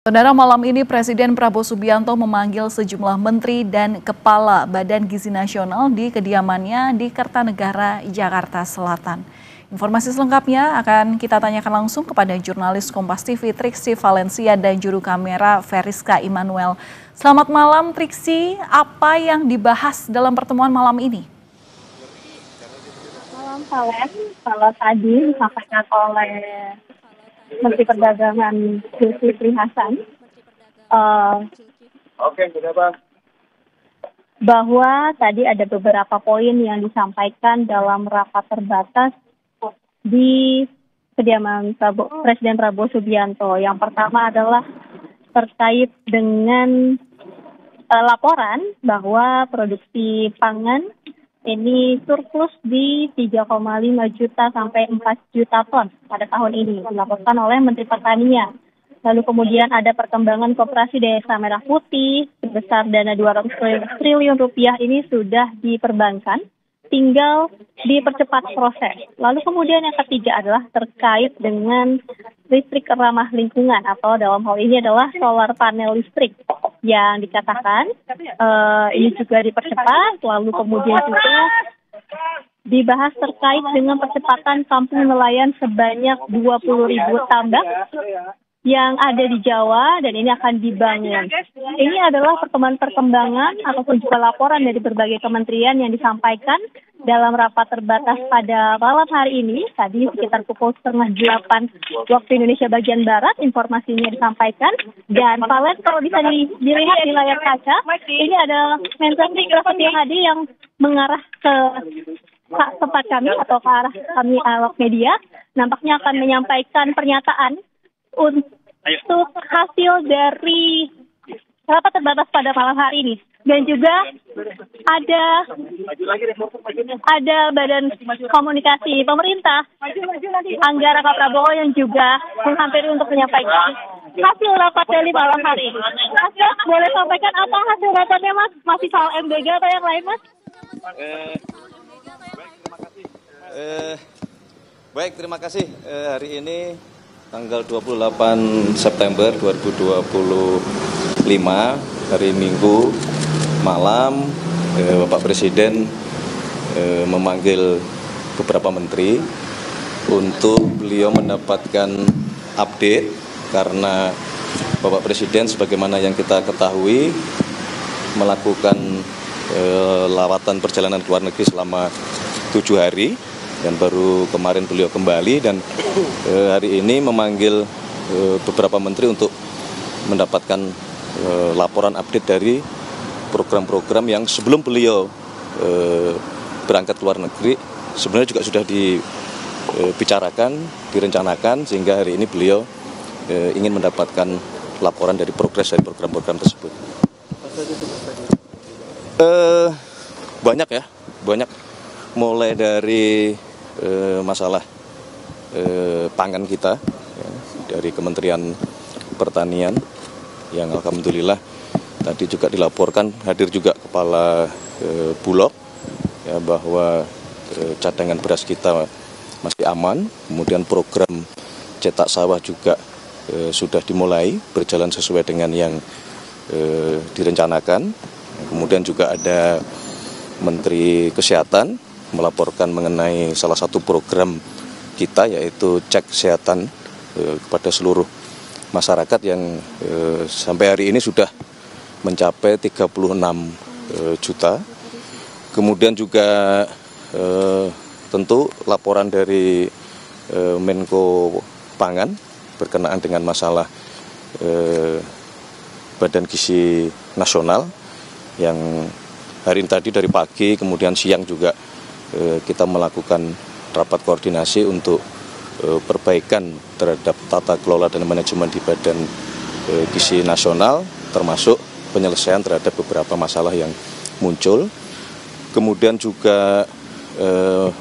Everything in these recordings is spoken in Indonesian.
Saudara, malam ini Presiden Prabowo Subianto memanggil sejumlah menteri dan kepala Badan Gizi Nasional di kediamannya di Kertanegara, Jakarta Selatan. Informasi selengkapnya akan kita tanyakan langsung kepada jurnalis Kompas TV Triksi Valencia dan juru kamera Veriska Immanuel. Selamat malam Triksi, apa yang dibahas dalam pertemuan malam ini? Malam Valen, kalau tadi disampaikan oleh Menteri Perdagangan Zulkifli Hasan bahwa tadi ada beberapa poin yang disampaikan dalam rapat terbatas di kediaman Presiden Prabowo Subianto. Yang pertama adalah terkait dengan laporan bahwa produksi pangan ini surplus di 3,5 juta sampai 4 juta ton pada tahun ini, dilaporkan oleh Menteri Pertanian. Lalu kemudian ada perkembangan koperasi Desa Merah Putih sebesar dana 200 triliun rupiah ini sudah diperbankan, tinggal dipercepat proses. Lalu kemudian yang ketiga adalah terkait dengan listrik ramah lingkungan atau dalam hal ini adalah solar panel listrik yang dikatakan ini juga dipercepat. Lalu kemudian juga dibahas terkait dengan percepatan kampung nelayan sebanyak 20.000 tambak yang ada di Jawa dan ini akan dibangun. Ini adalah perkembangan ataupun juga laporan dari berbagai kementerian yang disampaikan dalam rapat terbatas pada malam hari ini. Tadi sekitar pukul 7:30 waktu Indonesia bagian Barat informasinya disampaikan. Dan Valen, kalau bisa dilihat di layar kaca, ini ada Menteri Prasetyo Adi yang mengarah ke tempat kami atau ke arah kami awak media. Nampaknya akan menyampaikan pernyataan untuk hasil dari rapat terbatas pada malam hari ini. Dan juga ada Badan Komunikasi Pemerintah, Anggara Kak Prabowo yang juga menghampiri untuk menyampaikan hasil rapat dari malam hari ini. Mas, boleh sampaikan apa hasil rapatnya, Mas? Masih soal MBG atau yang lain, Mas? Baik, terima kasih. Hari ini tanggal 28 September 2025, hari Minggu malam, Bapak Presiden memanggil beberapa menteri untuk beliau mendapatkan update karena Bapak Presiden sebagaimana yang kita ketahui melakukan lawatan perjalanan ke luar negeri selama 7 hari. Dan baru kemarin beliau kembali dan hari ini memanggil beberapa menteri untuk mendapatkan laporan update dari program-program yang sebelum beliau berangkat ke luar negeri sebenarnya juga sudah dibicarakan, direncanakan, sehingga hari ini beliau ingin mendapatkan laporan dari progres dari program-program tersebut. Banyak ya, banyak, mulai dari masalah pangan kita ya, dari Kementerian Pertanian yang alhamdulillah tadi juga dilaporkan hadir juga kepala Bulog ya, bahwa cadangan beras kita masih aman. Kemudian program cetak sawah juga sudah dimulai berjalan sesuai dengan yang direncanakan. Kemudian juga ada Menteri Kesehatan melaporkan mengenai salah satu program kita, yaitu cek kesehatan kepada seluruh masyarakat yang sampai hari ini sudah mencapai 36 juta. Kemudian juga tentu laporan dari Menko Pangan berkenaan dengan masalah Badan Gizi Nasional yang hari ini tadi dari pagi kemudian siang juga kita melakukan rapat koordinasi untuk perbaikan terhadap tata kelola dan manajemen di Badan Gizi Nasional, termasuk penyelesaian terhadap beberapa masalah yang muncul. Kemudian juga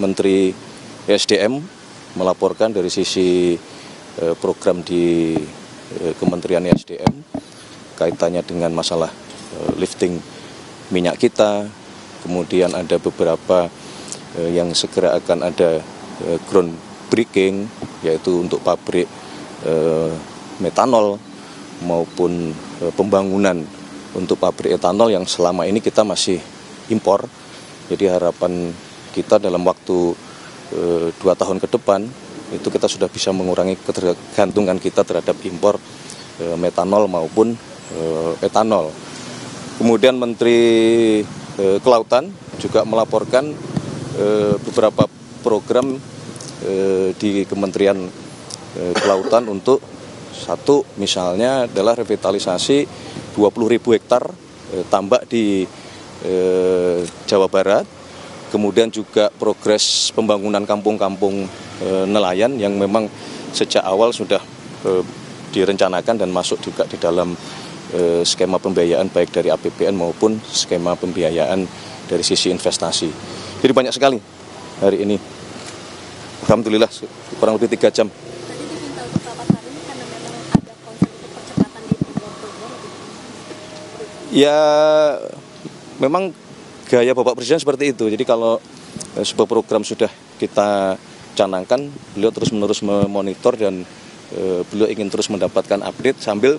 Menteri SDM melaporkan dari sisi program di Kementerian SDM kaitannya dengan masalah lifting minyak kita. Kemudian ada beberapa yang segera akan ada groundbreaking, yaitu untuk pabrik metanol maupun pembangunan untuk pabrik etanol yang selama ini kita masih impor. Jadi harapan kita dalam waktu 2 tahun ke depan itu kita sudah bisa mengurangi ketergantungan kita terhadap impor metanol maupun etanol. Kemudian Menteri Kelautan juga melaporkan beberapa program di Kementerian Kelautan untuk satu misalnya adalah revitalisasi 20.000 hektar tambak di Jawa Barat. Kemudian juga progres pembangunan kampung-kampung nelayan yang memang sejak awal sudah direncanakan dan masuk juga di dalam skema pembiayaan baik dari APBN maupun skema pembiayaan dari sisi investasi. Jadi banyak sekali hari ini. Alhamdulillah kurang lebih 3 jam. Tadi diminta untuk rapat hari ini karena memang ada concern untuk percepatan di program. Ya memang gaya Bapak Presiden seperti itu. Jadi kalau sebuah program sudah kita canangkan, beliau terus-menerus memonitor dan beliau ingin terus mendapatkan update sambil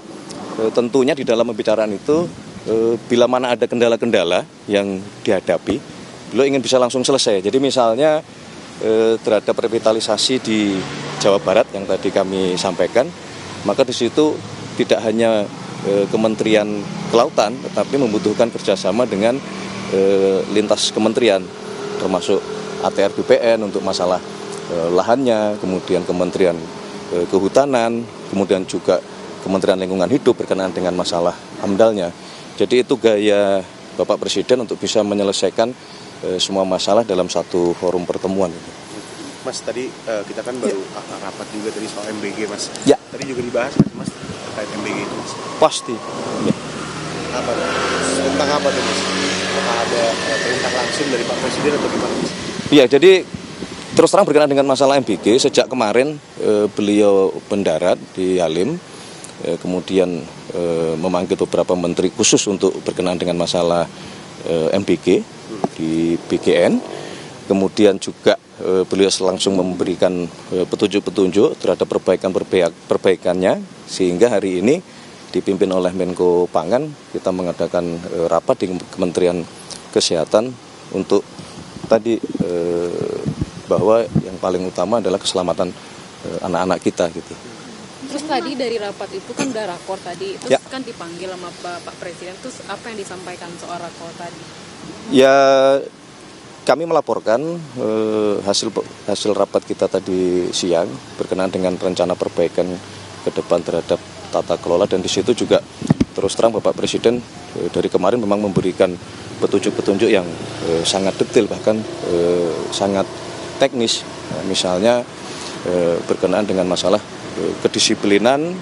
tentunya di dalam pembicaraan itu bila mana ada kendala-kendala yang dihadapi, beliau ingin bisa langsung selesai. Jadi misalnya terhadap revitalisasi di Jawa Barat yang tadi kami sampaikan, maka di situ tidak hanya Kementerian Kelautan, tetapi membutuhkan kerjasama dengan lintas kementerian, termasuk ATR BPN untuk masalah lahannya, kemudian Kementerian Kehutanan, kemudian juga Kementerian Lingkungan Hidup berkenaan dengan masalah AMDAL-nya. Jadi itu gaya Bapak Presiden untuk bisa menyelesaikan semua masalah dalam satu forum pertemuan. Mas, tadi kita kan baru rapat juga tadi soal MBG, Mas. Ya. Tadi juga dibahas, Mas, terkait MBG itu, Mas. Pasti. Ya. Apa? Tentang apa tuh, Mas? Apakah ada perintah langsung dari Pak Presiden atau gimana, Mas? Iya, jadi terus terang berkenaan dengan masalah MBG, sejak kemarin beliau mendarat di Halim, kemudian memanggil beberapa menteri khusus untuk berkenaan dengan masalah MBG di BGN. Kemudian juga beliau langsung memberikan petunjuk-petunjuk terhadap perbaikannya, sehingga hari ini dipimpin oleh Menko Pangan, kita mengadakan rapat di Kementerian Kesehatan untuk tadi bahwa yang paling utama adalah keselamatan anak-anak kita gitu. Terus tadi dari rapat itu kan udah rakor tadi, terus ya, kan dipanggil sama Pak Presiden, terus apa yang disampaikan soal rakor tadi? Ya, kami melaporkan hasil rapat kita tadi siang berkenaan dengan rencana perbaikan ke depan terhadap tata kelola, dan di situ juga terus terang Bapak Presiden dari kemarin memang memberikan petunjuk-petunjuk yang sangat detail, bahkan sangat teknis. Misalnya berkenaan dengan masalah kedisiplinan,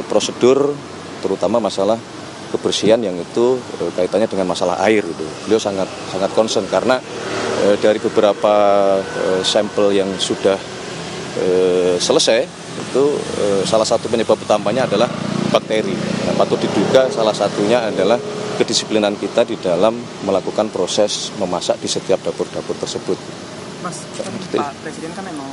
prosedur, terutama masalah kebersihan yang itu kaitannya dengan masalah air gitu. Beliau sangat concern karena dari beberapa sampel yang sudah selesai itu salah satu penyebab utamanya adalah bakteri. Nah, patut diduga salah satunya adalah kedisiplinan kita di dalam melakukan proses memasak di setiap dapur-dapur tersebut. Mas, Pak Presiden kan emang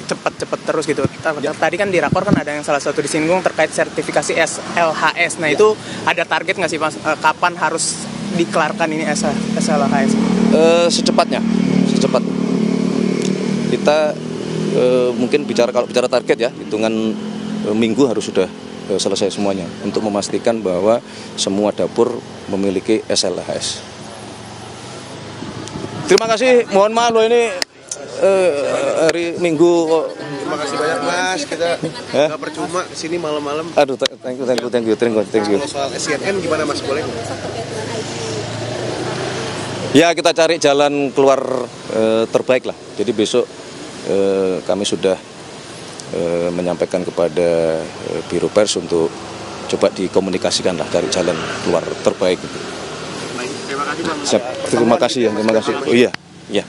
cepat terus gitu. Tadi kan di rakor kan ada yang salah satu disinggung terkait sertifikasi SLHS. Nah itu ada target nggak sih, Mas? Kapan harus dikelarkan ini SLHS? Secepatnya. Kita mungkin kalau bicara target ya, hitungan minggu harus sudah selesai semuanya untuk memastikan bahwa semua dapur memiliki SLHS. Terima kasih. Mohon maaf loh ini hari Minggu kok. Terima kasih banyak, Mas. Kita nggak percuma kesini malam-malam. Aduh, thank you. Kalau soal SCNN gimana, Mas? Boleh? Ya, kita cari jalan keluar terbaik lah. Jadi besok kami sudah menyampaikan kepada Biro Pers untuk coba dikomunikasikan lah, cari jalan keluar terbaik. Baik, terima kasih, Bang. Terima kasih ya, terima kasih. Oh iya.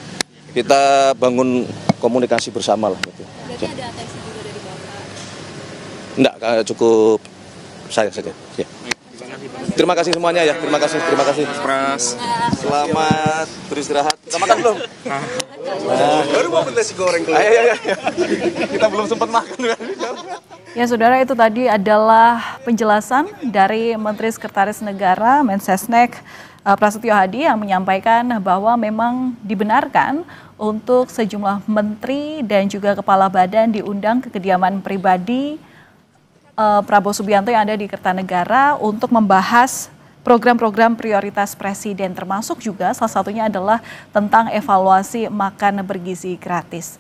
Kita bangun komunikasi bersama lah gitu. Berarti ada atensi juga dari Bapak? Enggak, cukup saya saja. Ya. Terima kasih semuanya ya, terima kasih. Pras. Selamat beristirahat. Kita makan belum? Baru mau nasi goreng. Ayo. Kita belum sempat makan. Ya, Saudara, itu tadi adalah penjelasan dari Menteri Sekretaris Negara Mensesnek Prasetyo Hadi yang menyampaikan bahwa memang dibenarkan untuk sejumlah menteri dan juga kepala badan diundang ke kediaman pribadi Prabowo Subianto yang ada di Kertanegara untuk membahas program-program prioritas Presiden, termasuk juga salah satunya adalah tentang evaluasi makan bergizi gratis.